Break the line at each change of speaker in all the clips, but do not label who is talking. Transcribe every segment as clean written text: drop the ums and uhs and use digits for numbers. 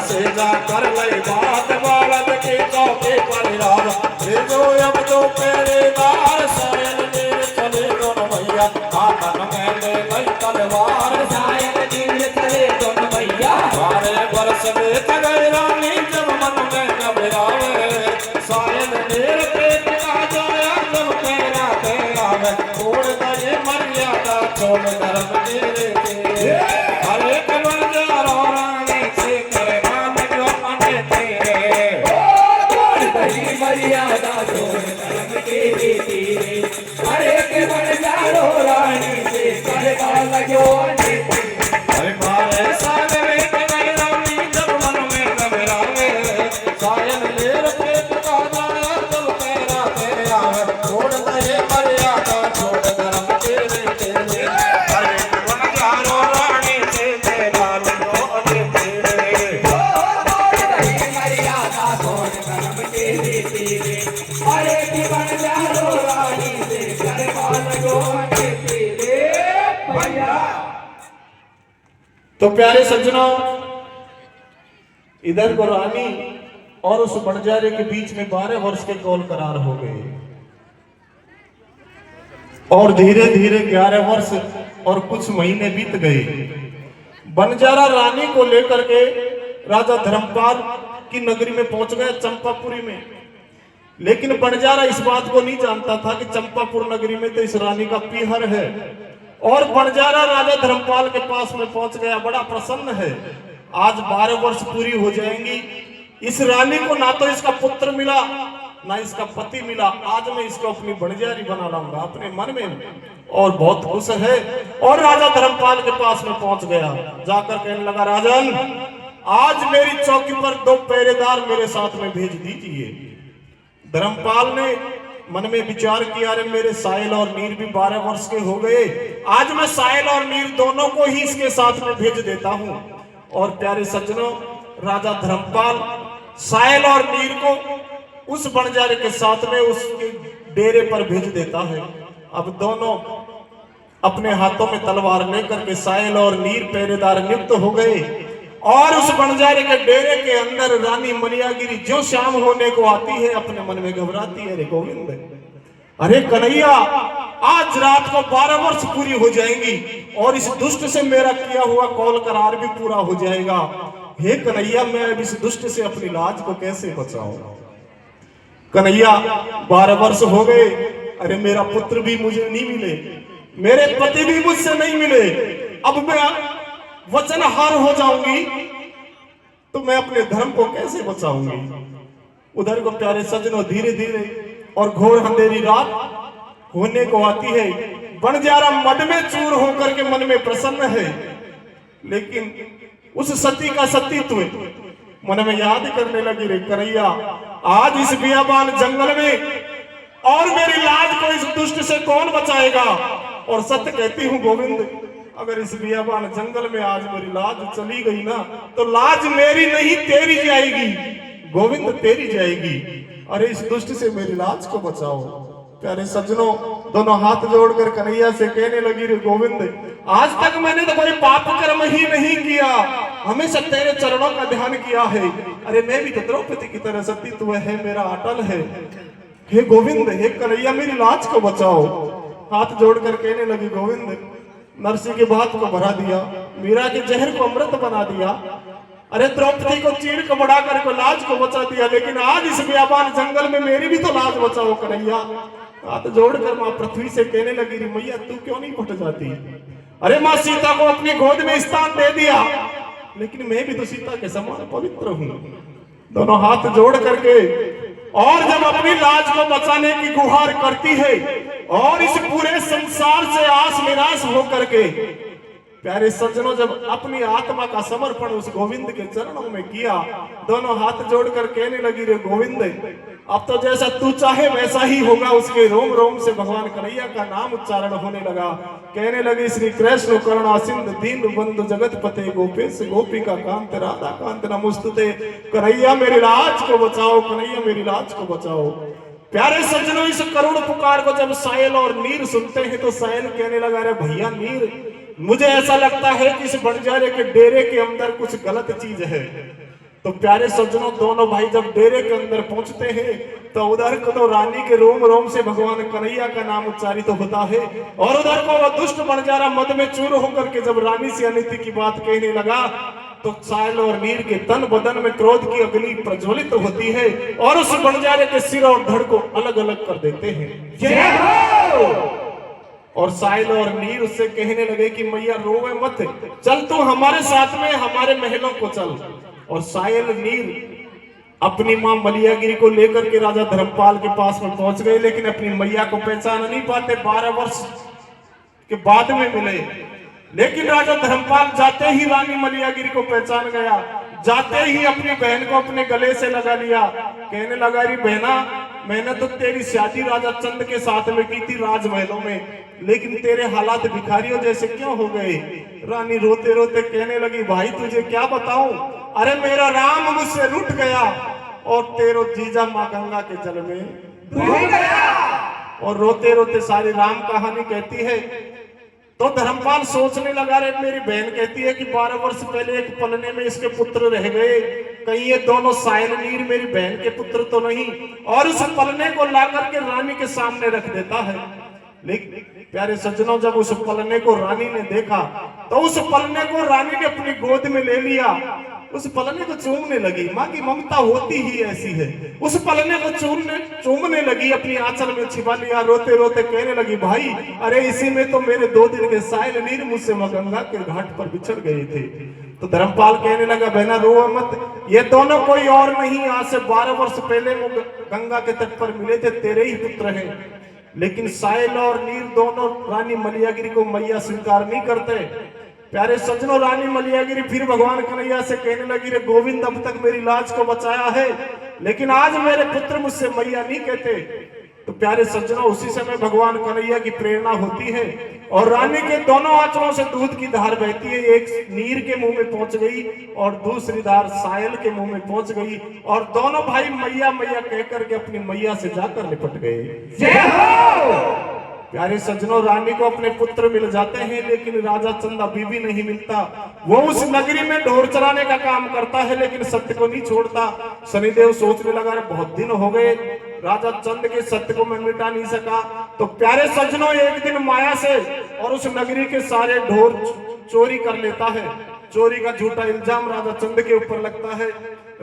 से जाकर लई बात बालद के चौके पर राजा भेजो अब तो पहरेदार सायल नीर चले दोनों भैया हाथन में ले लई तलवार
सायल नीर चले दोनों भैया
12 वर्ष बीत गए रानी जब मन में घबरावे सायल नीर पेट का जाया जब तेरा तेरा में छोड़ दे मर्यादा छोड़ धर्म तेरे तेरे हरे कमल जा रानी से करे मान जो अने तेरे
छोड़ दे मर्यादा छोड़ धर्म तेरे तेरे हरे कमल जा रानी से करे मान जो अने तेरे
अरे 12 साल बीत गए रानी जब मन में घबरावे सायल नीर पेट का जाया जब तेरा तेरा में छोड़ दे मर्यादा छोड़ धर्म तेरे तेरे हरे कमल जा रानी से करे मान जो अने तेरे
छोड़ दे मर्यादा छोड़ धर्म तेरे तेरे हरे कमल जा रानी से करे मान जो अने तेरे भैया।
तो प्यारे सज्जनों, इधर को रानी और उस बंजारे के बीच में 12 वर्ष के कौल करार हो गए और धीरे धीरे 11 वर्ष और कुछ महीने बीत गए। बंजारा रानी को लेकर के राजा धर्मपाल की नगरी में पहुंच गया, चंपापुरी में। लेकिन बंजारा इस बात को नहीं जानता था कि चंपापुर नगरी में तो इस रानी का पीहर है। और बंजारा राजा धर्मपाल के पास में पहुंच गया, बड़ा प्रसन्न है। आज 12 वर्ष पूरी हो जाएंगी, इस रानी को ना तो इसका पुत्र मिला ना इसका पति मिला, आज मैं इसको अपनी बंजारी बना लाऊंगा अपने मन में। और बहुत खुश है और राजा धर्मपाल के पास में पहुंच गया, जाकर कहने लगा, राजन आज मेरी चौकी पर 2 पहरेदार मेरे साथ में भेज दीजिए। धर्मपाल ने मन में विचार किया, अरे मेरे साहिल और नीर भी 12 वर्ष के हो गए, आज मैं साहिल और नीर दोनों को ही इसके साथ में भेज देता हूं। और प्यारे सज्जनों, राजा धर्मपाल साहिल और नीर को उस बंजारे के साथ में उसके डेरे पर भेज देता है। अब दोनों अपने हाथों में तलवार लेकर के साहिल और नीर पहरेदार नियुक्त हो गए और उस बंजारे के डेरे के अंदर रानी मनियागिरी जो शाम होने को आती है अपने मन में घबराती है, अरे गोविंद, अरे कन्हैया, आज रात को 12 वर्ष पूरी हो जाएंगी और इस दुष्ट से मेरा किया हुआ कौल करार भी पूरा हो जाएगा। हे कन्हैया, मैं अब इस दुष्ट से अपनी लाज को कैसे बचाऊं? कन्हैया 12 वर्ष हो गए, अरे मेरा पुत्र भी मुझे नहीं मिले, मेरे पति भी मुझसे नहीं मिले, अब मैं वचनहार हो जाऊंगी तो मैं अपने धर्म को कैसे बचाऊंगी? उधर को प्यारे सज्जनों, धीरे धीरे और घोर अंधेरी रात होने को आती है। बंजारा मद में चूर होकर के मन में प्रसन्न है, लेकिन उस सती का सतीत्व मन में याद करने लगी, रे कन्हैया, आज इस बियाबान जंगल में और मेरी लाज को इस दुष्ट से कौन बचाएगा? और सत्य कहती हूँ गोविंद, अगर इस बियाबान जंगल में आज मेरी लाज चली गई ना तो लाज मेरी नहीं तेरी जाएगी गोविंद, तेरी जाएगी। अरे इस दुष्ट से मेरी लाज को बचाओ। प्यारे सज्जनों, दोनों हाथ जोड़कर कन्हैया से कहने लगी, रे गोविंद, आज तक मैंने तो कोई पाप कर्म ही नहीं किया, हमेशा तेरे चरणों का ध्यान किया है। अरे मैं भी तो द्रौपदी की तरह सतीत्व है मेरा अटल है। हे गोविंद, हे कन्हैया, मेरी लाज को बचाओ। हाथ जोड़कर कहने लगी, गोविंद, नरसिंह की बात को भरा दिया, मीरा के जहर को अमृत बना दिया, अरे द्रौपदी को चीड़ को बढ़ा कर को लाज को बचा दिया, लेकिन आज इस बियाबान जंगल में मेरी भी तो लाज बचाओ कन्हैया। हाथ जोड़कर माँ पृथ्वी से कहने लगी, रे मैया, तू क्यों नहीं फट जाती? अरे माँ सीता को अपनी गोद में स्थान दे दिया, लेकिन मैं भी तो सीता के समान पवित्र हूँ। दोनों हाथ जोड़ करके और जब अपनी लाज को बचाने की गुहार करती है और इस पूरे संसार से आस निराश होकर के, प्यारे सज्जनों, जब अपनी आत्मा का समर्पण उस गोविंद के चरणों में किया, दोनों हाथ जोड़कर कहने लगी, रे गोविंद, अब तो जैसा तू चाहे वैसा ही होगा। उसके रोम रोम से भगवान कन्हैया का नाम उच्चारण होने लगा। कहने लगी, श्री कृष्ण करुणा सिंधु दीन बंधु जगत पते गोपेश गोपिका कांत राधा कांत नमस्तुते। कन्हैया मेरी लाज को बचाओ, कन्हैया मेरी लाज को बचाओ। प्यारे सज्जनों, इस करुण पुकार को जब साहिल और नीर सुनते हैं तो साहिल कहने लगा, अरे भैया नीर, मुझे ऐसा लगता है कि इस बंजारे के डेरे के अंदर कुछ गलत चीज है। तो प्यारे सज्जनों, दोनों भाई जब डेरे के अंदर पहुंचते हैं तो उधर को तो रानी के रोम रोम से भगवान कन्हैया का नाम उच्चारित तो होता है, और उधर को वो दुष्ट बंजारा मद में चूर होकर के जब रानी से अनिति की बात कहने लगा तो सायल और नीर के तन बदन में क्रोध की अग्नि प्रज्वलित होती है और उस बंजारे के सिर और धड़ को अलग अलग कर देते हैं। और साहिल और नीर उससे कहने लगे कि मैया रोवे मत, चल तू हमारे साथ में हमारे महलों को चल। और साहिल नीर अपनी मां मलियागिरी को लेकर के राजा धर्मपाल के पास में पहुंच गए, लेकिन अपनी मैया को पहचान नहीं पाते। 12 वर्ष के बाद में मिले, लेकिन राजा धर्मपाल जाते ही रानी मलियागिरी को पहचान गया, जाते ही अपनी बहन को अपने गले से लगा लिया, कहने लगा री बहना, मैंने तो तेरी शादी राजा चंद के साथ में की थी राजमहलों में, लेकिन तेरे हालात भिखारियों जैसे क्यों हो गए। रानी रोते रोते कहने लगी भाई तुझे क्या बताऊं, अरे मेरा राम मुझसे रूठ गया और तेरो जीजा माँ गंगा के जल में डूब गया। और रोते रोते सारी राम कहानी कहती है। तो धर्मपाल सोचने लगा, रे मेरी बहन कहती है कि 12 वर्ष पहले एक पलने में इसके पुत्र रह गए, कहीं ये दोनों साहिल नीर मेरी बहन के पुत्र तो नहीं, और उस पलने को ला करके रानी के सामने रख देता है। लेकिन प्यारे सज्जनों, जब उस पलने को रानी ने देखा तो उस पलने को रानी ने अपनी गोद में ले लिया, उस पलने को चूमने लगी। माँ की ममता होती ही ऐसी है। उस पलने को चूमने लगी, अपनी आंचल में छिपा लिया, रोते रोते कहने लगी भाई अरे इसी में तो मेरे 2 दिन के साहिल नीर मुझसे गंगा के घाट पर बिछड़ गए थे। तो धर्मपाल कहने लगा बहना रो मत, ये दोनों कोई और नहीं, आज से 12 वर्ष पहले वो गंगा के तट पर मिले थे, तेरे ही पुत्र हैं। लेकिन साहिल और नीर दोनों रानी मलियागिरी को मैया स्वीकार नहीं करते। प्यारे सज्जनों, रानी मलियागिरी फिर भगवान कन्हैया से कहने लगी, रे गोविंद अब तक मेरी लाज को बचाया है, लेकिन आज मेरे पुत्र मुझसे मैया नहीं कहते। तो प्यारे सज्जनों, उसी समय भगवान कन्हैया की प्रेरणा होती है और रानी के दोनों आंचलों से दूध की धार बहती है। एक नीर के मुंह में पहुंच गई और दूसरी धार सायल के मुंह में पहुंच गई, और दोनों भाई मैया मैया कहकर के अपनी मैया से जाकर निपट गए। जय हो। प्यारे सज्जनों, रानी को अपने पुत्र मिल जाते हैं, लेकिन राजा चंद अभी भी नहीं मिलता। वो उस नगरी में ढोर चराने का काम करता है, लेकिन सत्य को नहीं छोड़ता। शनिदेव सोचने लगा, बहुत दिन हो गए, राजा चंद के सत्य को मैं मिटा नहीं सका। तो प्यारे सज्जनों, एक दिन माया से और उस नगरी के सारे ढोर चोरी कर लेता है। चोरी का झूठा इल्जाम राजा चंद के ऊपर लगता है।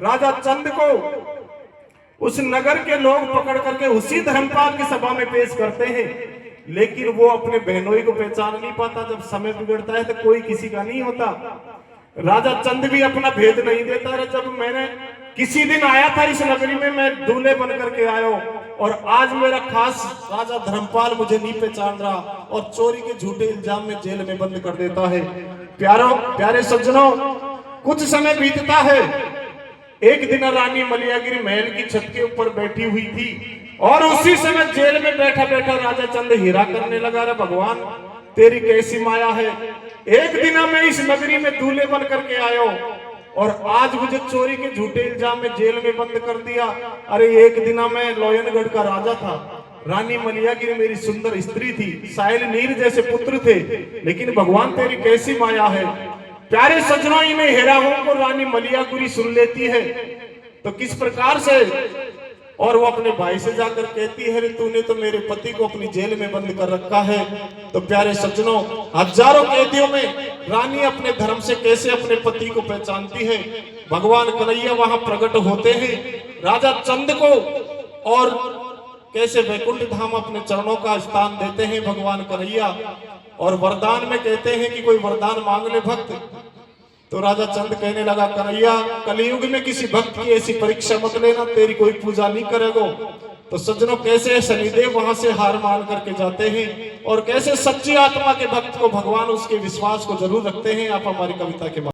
राजा चंद को उस नगर के लोग पकड़ करके उसी धर्मपाल की सभा में पेश करते हैं, लेकिन वो अपने बहनोई को पहचान नहीं पाता। जब समय बिगड़ता है तो कोई किसी का नहीं होता। राजा चंद भी अपना भेद नहीं देता। जब मैंने किसी दिन आया था इस नगरी में, मैं दूल्हे बन करके आया और आज मेरा खास राजा धर्मपाल मुझे नहीं पहचान रहा और चोरी के झूठे इल्जाम में जेल में बंद कर देता है। प्यारे सज्जनों, कुछ समय बीतता है। एक दिन रानी मलियागिरी महल की छत के ऊपर बैठी हुई थी और उसी समय जेल में बैठा बैठा राजा चंद हीरा करने लगा, रे भगवान तेरी कैसी माया है, एक दिन मैं इस नगरी में दूल्हे बन करके आया और आज मुझे चोरी के झूठे इल्जाम में जेल में बंद कर दिया। अरे एक दिन मैं लोयनगढ़ का राजा था, रानी मलियागिरी मेरी सुंदर स्त्री थी, साहिल नीर जैसे पुत्र थे, लेकिन भगवान तेरी कैसी माया है। प्यारे सज्जनों, इन्हें हेराहों को रानी मलियागिरी सुन लेती है तो किस प्रकार से, और वो अपने भाई से जाकर कहती है, तूने तो मेरे पति को अपनी जेल में बंद कर रखा है। तो प्यारे सज्जनों, हजारों कैदियों में रानी अपने धर्म से कैसे अपने पति को पहचानती है। भगवान कन्हैया वहां प्रकट होते हैं राजा चंद को और कैसे वैकुंठ धाम अपने चरणों का स्थान देते हैं भगवान कन्हैया, और वरदान में कहते हैं कि कोई वरदान मांग ले भक्त। तो राजा चंद कहने लगा, कन्हैया कलयुग में किसी भक्त की ऐसी परीक्षा मत लेना, तेरी कोई पूजा नहीं करेगा। तो सज्जनों, कैसे शनिदेव वहां से हार मान करके जाते हैं और कैसे सच्ची आत्मा के भक्त को भगवान उसके विश्वास को जरूर रखते हैं। आप हमारी कविता के